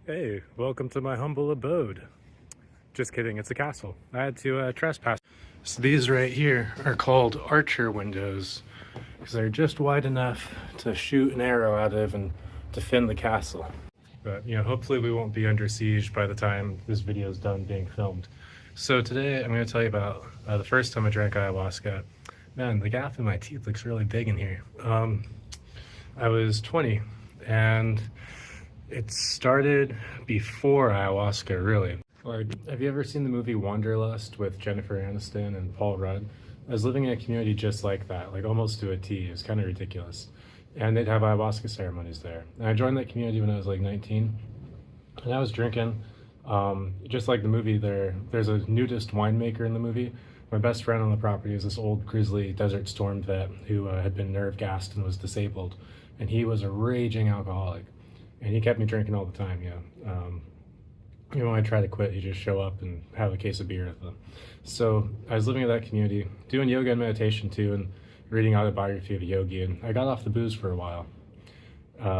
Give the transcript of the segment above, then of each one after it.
Hey, welcome to my humble abode. Just kidding, it's a castle. I had to trespass. So these right here are called archer windows because they're just wide enough to shoot an arrow out of and defend the castle. But, hopefully we won't be under siege by the time this video is done being filmed. So today I'm going to tell you about the first time I drank ayahuasca. Man, the gap in my teeth looks really big in here. I was 20 and it started before ayahuasca, really. Like, have you ever seen the movie Wanderlust with Jennifer Aniston and Paul Rudd? I was living in a community just like that, like almost to a T. It was kind of ridiculous. And they'd have ayahuasca ceremonies there. And I joined that community when I was like 19. And I was drinking. Just like the movie, there's a nudist winemaker in the movie. My best friend on the property is this old grizzly Desert Storm vet who had been nerve gassed and was disabled. And he was a raging alcoholic. And he kept me drinking all the time, when I try to quit, you just show up and have a case of beer with them. So I was living in that community, doing yoga and meditation too, and reading autobiography of a yogi. And I got off the booze for a while,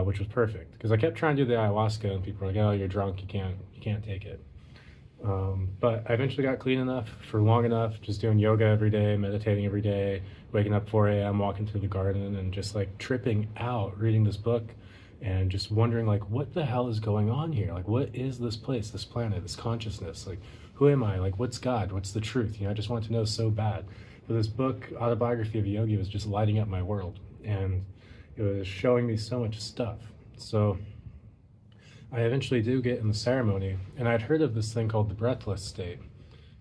which was perfect because I kept trying to do the ayahuasca, and people were like, "Oh, you're drunk, you can't take it." But I eventually got clean enough for long enough, just doing yoga every day, meditating every day, waking up 4 a.m., walking through the garden, and just like tripping out, reading this book. And just wondering, like, what the hell is going on here? Like, what is this place, this planet, this consciousness? Like, who am I? Like, what's God? What's the truth? I just wanted to know so bad. But this book, Autobiography of a Yogi, was just lighting up my world. And it was showing me so much stuff. So I eventually do get in the ceremony. And I'd heard of this thing called the breathless state,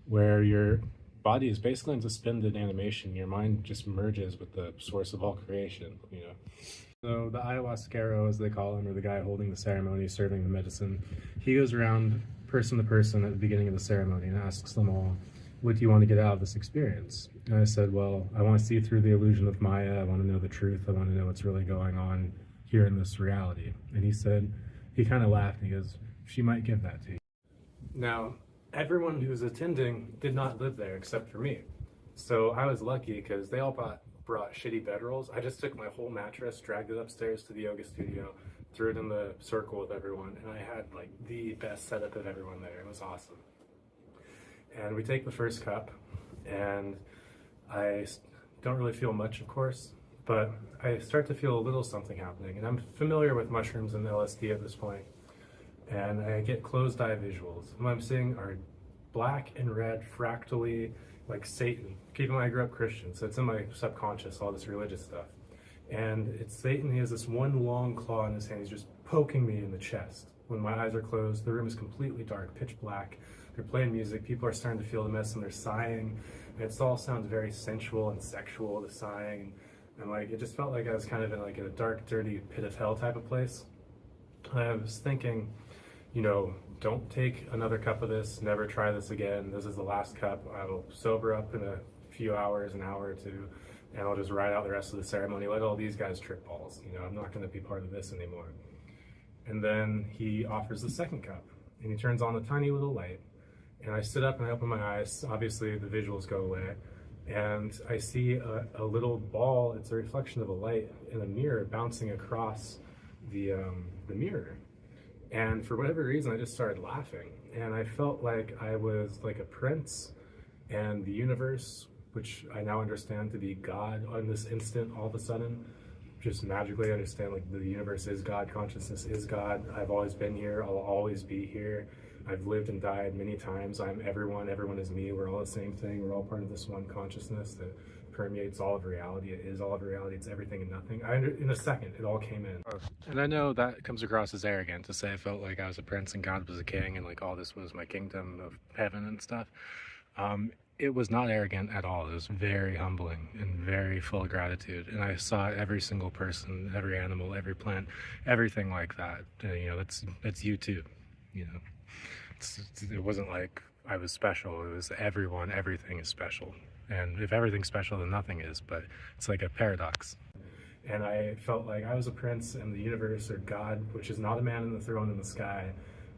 where your body is basically in suspended animation. Your mind just merges with the source of all creation. So the ayahuasquero, as they call him, or the guy holding the ceremony, serving the medicine, he goes around person to person at the beginning of the ceremony and asks them all, what do you want to get out of this experience? And I said, well, I want to see through the illusion of Maya. I want to know the truth. I want to know what's really going on here in this reality. And he kind of laughed and he goes, she might give that to you. Now, everyone who was attending did not live there except for me. So I was lucky because they all brought shitty bedrolls. I just took my whole mattress, dragged it upstairs to the yoga studio, threw it in the circle with everyone, and I had like the best setup of everyone there. It was awesome. And we take the first cup, and I don't really feel much, of course, but I start to feel a little something happening. And I'm familiar with mushrooms and LSD at this point, and I get closed eye visuals. What I'm seeing are black and red fractally, like Satan. Keep in mind, I grew up Christian, so it's in my subconscious, all this religious stuff. And it's Satan. He has this one long claw in his hand. He's just poking me in the chest. When my eyes are closed, the room is completely dark, pitch black. They're playing music. People are starting to feel the mess, and they're sighing. And it all sounds very sensual and sexual, the sighing. And like, it just felt like I was kind of in like a dark, dirty pit of hell type of place. And I was thinking, don't take another cup of this, never try this again. This is the last cup. I will sober up in a few hours, an hour or two, and I'll just ride out the rest of the ceremony. Let all these guys trip balls. I'm not going to be part of this anymore. And then he offers the second cup, and he turns on a tiny little light. And I sit up and I open my eyes. Obviously, the visuals go away. And I see a little ball. It's a reflection of a light in a mirror bouncing across the mirror. And for whatever reason, I just started laughing. And I felt like I was like a prince, and the universe, which I now understand to be God on this instant, all of a sudden, just magically understand like the universe is God, consciousness is God. I've always been here, I'll always be here. I've lived and died many times. I'm everyone is me. We're all the same thing. We're all part of this one consciousness that permeates all of reality. It is all of reality. It's everything and nothing. In a second, it all came in. And I know that comes across as arrogant to say I felt like I was a prince and God was a king and like all this was my kingdom of heaven and stuff. It was not arrogant at all. It was very humbling and very full of gratitude. And I saw every single person, every animal, every plant, everything like that. That's you too. It wasn't like I was special. It was everyone, everything is special. And if everything's special, then nothing is, but it's like a paradox. And I felt like I was a prince and the universe, or God, which is not a man in the throne in the sky.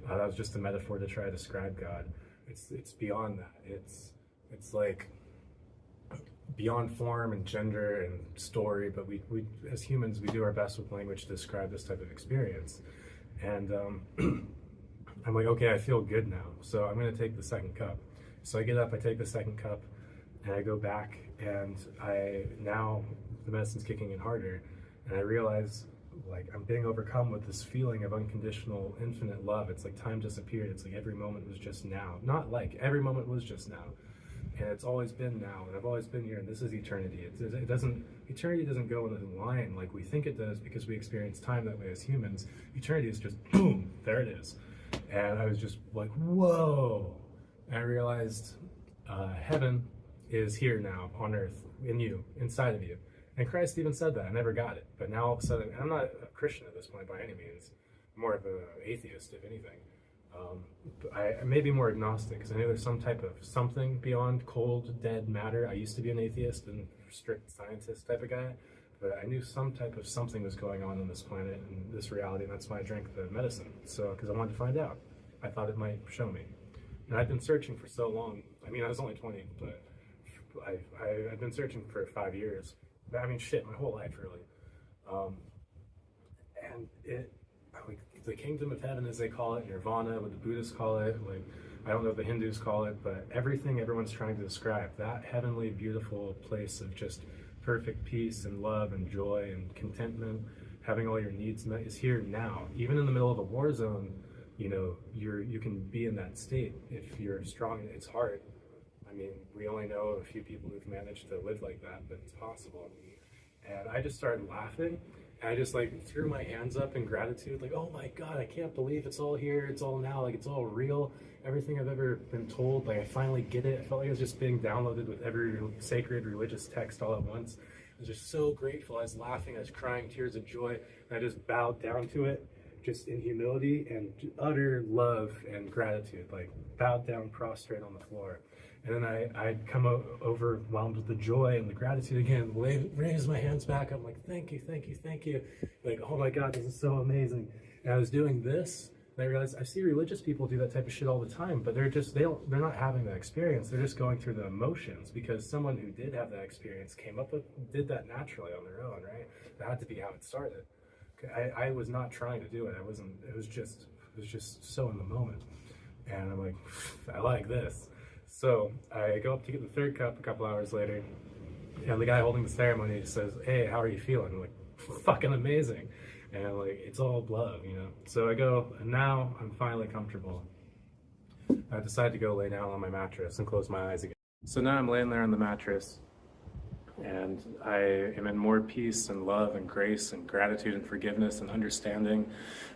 That was just a metaphor to try to describe God. It's beyond that. It's like beyond form and gender and story, but we as humans, we do our best with language to describe this type of experience. And I'm like, okay, I feel good now. So I'm going to take the second cup. So I get up, I take the second cup, and I go back, and now the medicine's kicking in harder, and I realize like I'm being overcome with this feeling of unconditional, infinite love. It's like time disappeared. It's like every moment was just now. Not like every moment was just now. And it's always been now, and I've always been here, and this is eternity. Eternity doesn't go in a line like we think it does because we experience time that way as humans. Eternity is just boom, there it is. And I was just like, whoa. And I realized heaven is here now on earth, in you, inside of you. And Christ even said that. I never got it. But now all of a sudden, I'm not a Christian at this point by any means. I'm more of an atheist, if anything. I may be more agnostic because I know there's some type of something beyond cold, dead matter. I used to be an atheist and strict scientist type of guy, but I knew some type of something was going on this planet and this reality, and that's why I drank the medicine. So, because I wanted to find out. I thought it might show me. And I've been searching for so long. I mean, I was only 20, but I've been searching for 5 years. I mean, shit, my whole life, really. And like, the kingdom of heaven, as they call it, nirvana, what the Buddhists call it, like, I don't know what the Hindus call it, but everything everyone's trying to describe, that heavenly, beautiful place of just perfect peace and love and joy and contentment, having all your needs met, is here now. Even in the middle of a war zone, you know, you can be in that state if you're strong. It's hard. I mean, we only know a few people who've managed to live like that, but it's possible. And I just started laughing. And I just like threw my hands up in gratitude, like, oh my God, I can't believe it's all here, it's all now, like it's all real. Everything I've ever been told, like I finally get it. I felt like I was just being downloaded with every sacred religious text all at once. I was just so grateful. I was laughing, I was crying tears of joy, and I just bowed down to it, just in humility and utter love and gratitude, like bowed down, prostrate on the floor. And then I'd come overwhelmed with the joy and the gratitude again, raise my hands back. I'm like, thank you, thank you, thank you. Like, oh my God, this is so amazing. And I was doing this, and I realized I see religious people do that type of shit all the time, but they're not having that experience. They're just going through the emotions because someone who did have that experience did that naturally on their own, right? That had to be how it started. I was not trying to do it. It was just so in the moment. And I'm like, I like this. So I go up to get the third cup a couple hours later, and the guy holding the ceremony says, hey, how are you feeling? I'm like, fucking amazing. And like, it's all love, you know? So I go, and now I'm finally comfortable. I decide to go lay down on my mattress and close my eyes again. So now I'm laying there on the mattress, and I am in more peace and love and grace and gratitude and forgiveness and understanding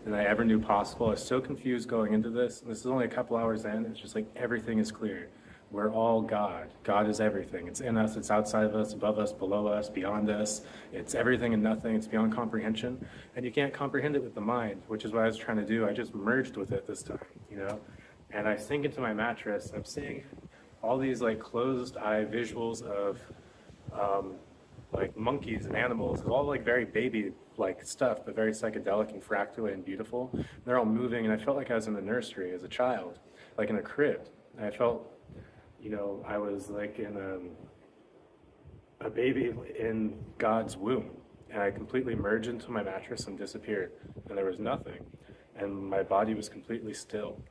than I ever knew possible. I was so confused going into this. This is only a couple hours in. It's just like everything is clear. We're all God. God is everything. It's in us, it's outside of us, above us, below us, beyond us. It's everything and nothing. It's beyond comprehension. And you can't comprehend it with the mind, which is what I was trying to do. I just merged with it this time, you know? And I sink into my mattress. I'm seeing all these like closed eye visuals of like monkeys and animals. It's all like very baby like stuff, but very psychedelic and fractal and beautiful. They're all moving, and I felt like I was in the nursery as a child, like in a crib. And I felt, you know, I was like in a baby in God's womb, and I completely merged into my mattress and disappeared, and there was nothing, and my body was completely still.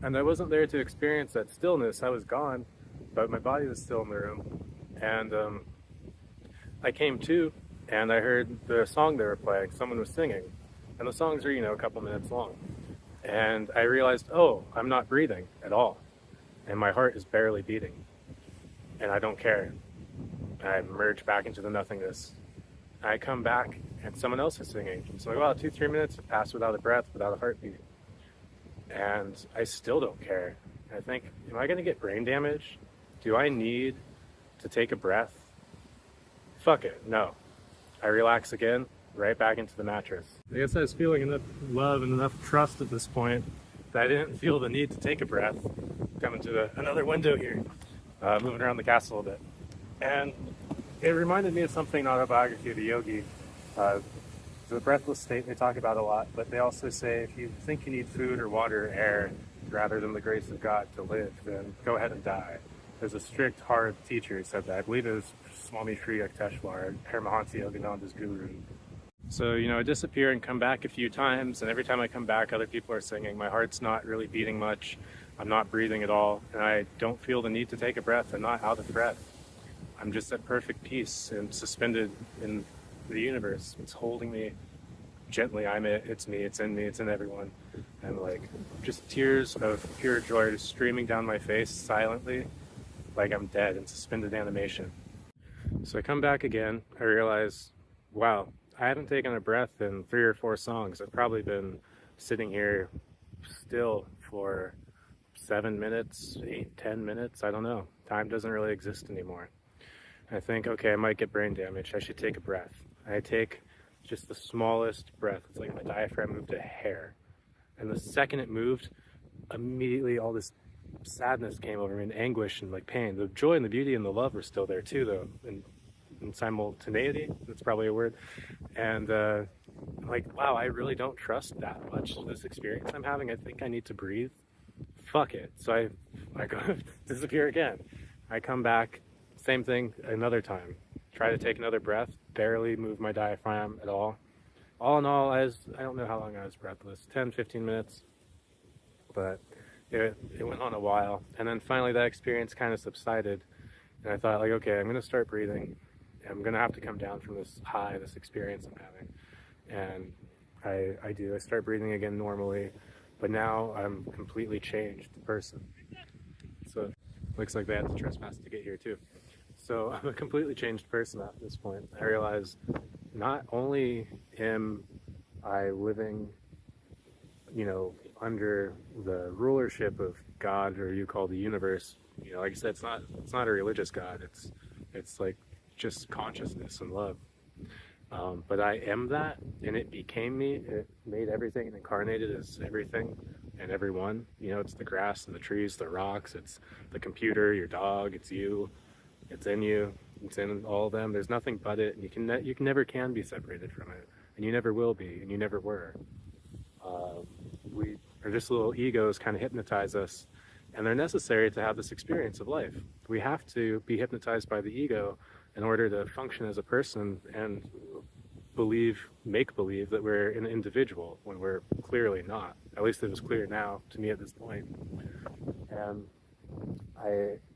And I wasn't there to experience that stillness. I was gone, but my body was still in the room. And I came to, and I heard the song they were playing. Someone was singing, and the songs are, you know, a couple minutes long. And I realized, oh, I'm not breathing at all, and my heart is barely beating, and I don't care. I merge back into the nothingness. I come back, and someone else is singing. So like, wow, 2-3 minutes have passed without a breath, without a heartbeat, and I still don't care. And I think, am I going to get brain damage? Do I need to take a breath? Fuck it, no. I relax again, right back into the mattress. I guess I was feeling enough love and enough trust at this point that I didn't feel the need to take a breath. Coming to another window here, moving around the castle a bit. And it reminded me of something in Autobiography of a Yogi. The breathless state they talk about a lot, but they also say if you think you need food or water or air rather than the grace of God to live, then go ahead and die. There's a strict, hard teacher who said that. I believe it was Swami Sri Yukteswar, Paramahansa Yogananda's guru. So, you know, I disappear and come back a few times, and every time I come back, other people are singing. My heart's not really beating much. I'm not breathing at all, and I don't feel the need to take a breath. I'm not out of breath. I'm just at perfect peace and suspended in the universe. It's holding me gently. I'm it. It's me. It's in me. It's in everyone. And like, just tears of pure joy just streaming down my face silently, like I'm dead in suspended animation. So I come back again. I realize, wow, I haven't taken a breath in 3 or 4 songs. I've probably been sitting here still for 7 minutes, 8, 10 minutes. I don't know. Time doesn't really exist anymore. I think, okay, I might get brain damage. I should take a breath. I take just the smallest breath. It's like my diaphragm moved a hair. And the second it moved, immediately all this sadness came over me, and anguish and like pain. The joy and the beauty and the love were still there too, though. In simultaneity, that's probably a word. And like, wow, I really don't trust that much this experience I'm having. I think I need to breathe. Fuck it. So I go disappear again. I come back, same thing another time. Try to take another breath, barely move my diaphragm at all. All in all, I don't know how long I was breathless, 10, 15 minutes, but it went on a while. And then finally that experience kind of subsided, and I thought, like, okay, I'm gonna start breathing. I'm gonna have to come down from this high, this experience I'm having. And I do. I start breathing again normally, but now I'm completely changed person. So looks like they had to trespass to get here too. So I'm a completely changed person at this point. I realize not only am I living, you know, under the rulership of God, or you call the universe. You know, like I said, it's not a religious God. It's like just consciousness and love. But I am that, and it became me. It made everything and incarnated as everything and everyone. You know, it's the grass and the trees, the rocks. It's the computer, your dog. It's you. It's in you. It's in all of them. There's nothing but it, and you never can be separated from it, and you never will be, and you never were. We are just little egos kind of hypnotize us, and they're necessary to have this experience of life. We have to be hypnotized by the ego in order to function as a person and make believe that we're an individual when we're clearly not. At least it is clear now to me at this point. And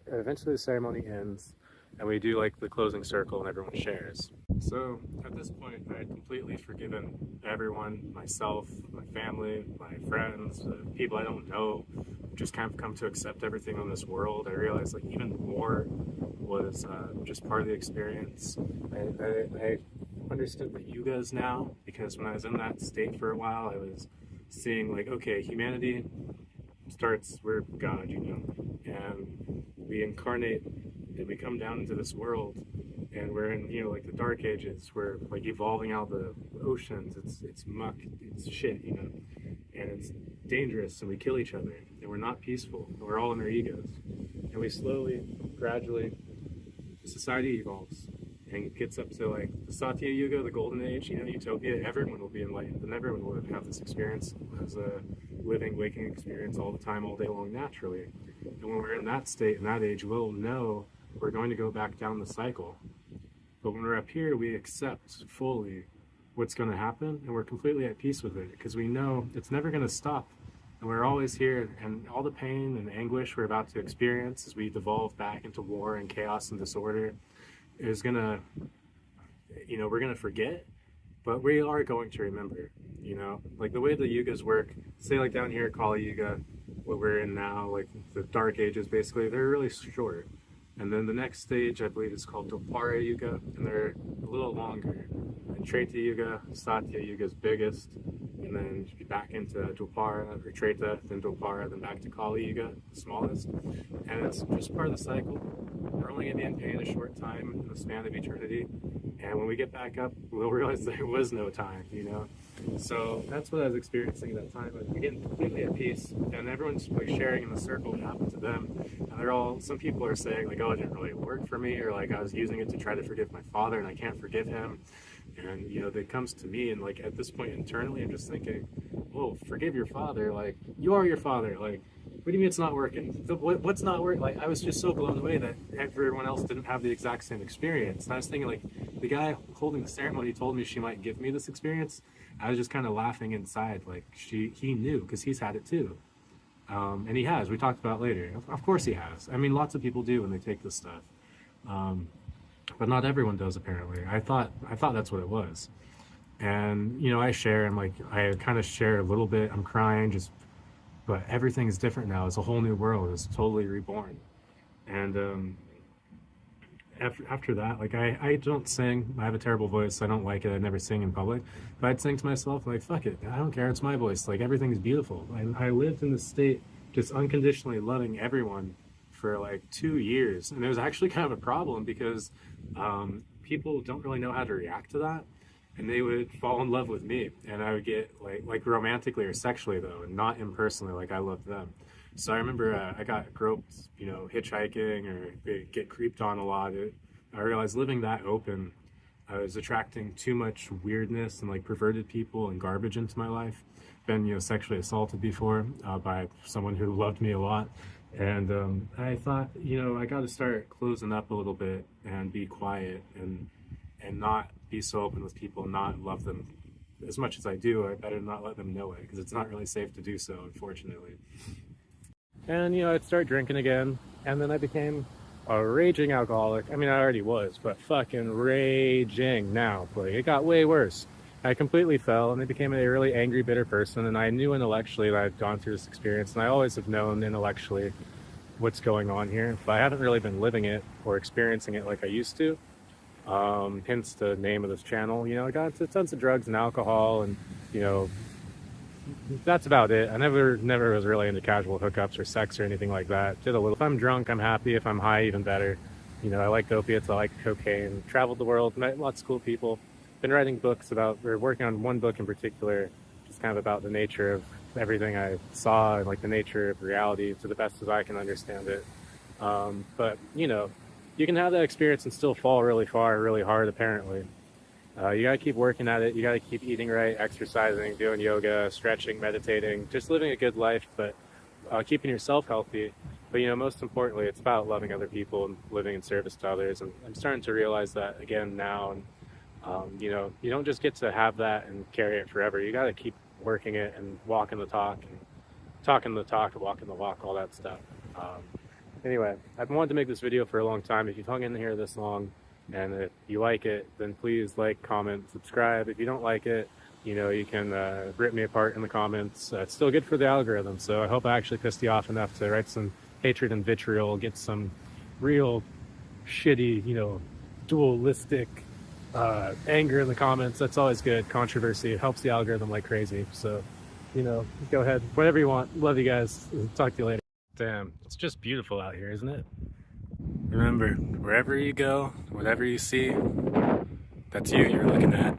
eventually the ceremony ends, and we do like the closing circle and everyone shares. So at this point, I had completely forgiven everyone, myself, my family, my friends, people I don't know, just kind of come to accept everything on this world. I realized like even more was just part of the experience. I understood the yugas now, because when I was in that state for a while, I was seeing like, okay, humanity starts, we're God, you know, and we incarnate and we come down into this world, and we're in, you know, like the dark ages, we're like evolving out of the oceans. It's muck, it's shit, you know, and it's dangerous, and we kill each other, and we're not peaceful, and we're all in our egos, and we slowly, gradually, society evolves, and it gets up to like the Satya Yuga, the golden age, you know, utopia. Everyone will be enlightened, and everyone will have this experience as a living, waking experience all the time, all day long, naturally. And when we're in that state, in that age, we'll know we're going to go back down the cycle. But when we're up here, we accept fully what's going to happen, and we're completely at peace with it, because we know it's never going to stop. And we're always here, and all the pain and anguish we're about to experience as we devolve back into war and chaos and disorder is gonna, you know, we're gonna forget, but we are going to remember, you know, like the way the yugas work. Say like down here, Kali Yuga, what we're in now, like the dark ages, basically, they're really short. And then the next stage, I believe, is called Dwapara Yuga, and they're a little longer. And Treta Yuga, Satya Yuga is biggest, and then you back into Dwapara, or Treta, then Dwapara, then back to Kali Yuga, the smallest. And it's just part of the cycle. We're only going to be in pain a short time in the span of eternity, and when we get back up, we'll realize there was no time, you know? So that's what I was experiencing at that time. I was getting completely at peace, and everyone's like sharing in the circle what happened to them, and they're all, some people are saying like, oh, it didn't really work for me, or like I was using it to try to forgive my father and I can't forgive him. And you know, that comes to me, and like at this point internally I'm just thinking, well, forgive your father, like you are your father, like What do you mean it's not working? What's not working? Like, I was just so blown away that everyone else didn't have the exact same experience. And I was thinking, like, the guy holding the ceremony told me she might give me this experience. I was just kind of laughing inside, like he knew because he's had it too, and he has. We talked about it later. Of course he has. I mean, lots of people do when they take this stuff, but not everyone does apparently. I thought that's what it was, and you know, I share. I'm like, I kind of share a little bit. I'm crying just. But everything's different now. It's a whole new world. It's totally reborn. And after that, like I don't sing. I have a terrible voice. I don't like it. I never sing in public. But I'd sing to myself like, fuck it. I don't care. It's my voice. Like everything's beautiful. And I lived in this state just unconditionally loving everyone for like 2 years. And it was actually kind of a problem because people don't really know how to react to that. And they would fall in love with me, and I would get like romantically or sexually though, and not impersonally. Like I loved them. So I remember I got groped, you know, hitchhiking or get creeped on a lot. I realized living that open, I was attracting too much weirdness and like perverted people and garbage into my life. Been, you know, sexually assaulted before by someone who loved me a lot, and I thought, you know, I got to start closing up a little bit and be quiet and not be so open with people and not love them as much as I do. I better not let them know it because it's not really safe to do so, unfortunately. And, you know, I'd start drinking again, and then I became a raging alcoholic. I mean, I already was, but fucking raging now. Like, it got way worse. I completely fell, and I became a really angry, bitter person, and I knew intellectually that I'd gone through this experience, and I always have known intellectually what's going on here, but I haven't really been living it or experiencing it like I used to. Hence the name of this channel. You know, I got into tons of drugs and alcohol, and you know, that's about it. I never was really into casual hookups or sex or anything like that. Did a little. If I'm drunk, I'm happy. If I'm high, even better. You know, I like opiates, I like cocaine. Traveled the world, met lots of cool people. Been writing books about, or working on one book in particular, just kind of about the nature of everything I saw and like the nature of reality to the best as I can understand it. But you know, you can have that experience and still fall really far, really hard, apparently. You gotta keep working at it. You gotta keep eating right, exercising, doing yoga, stretching, meditating, just living a good life, but keeping yourself healthy. But, you know, most importantly, it's about loving other people and living in service to others. And I'm starting to realize that again now. And, you know, you don't just get to have that and carry it forever. You gotta keep working it and walking the talk, and talking the talk and walking the walk, all that stuff. Anyway, I've wanted to make this video for a long time. If you've hung in here this long and if you like it, then please like, comment, subscribe. If you don't like it, you know, you can rip me apart in the comments. It's still good for the algorithm, so I hope I actually pissed you off enough to write some hatred and vitriol, get some real shitty, you know, dualistic anger in the comments. That's always good. Controversy, it helps the algorithm like crazy. So, you know, go ahead, whatever you want. Love you guys. Talk to you later. Damn, it's just beautiful out here, isn't it? Remember, wherever you go, whatever you see, that's you you're looking at.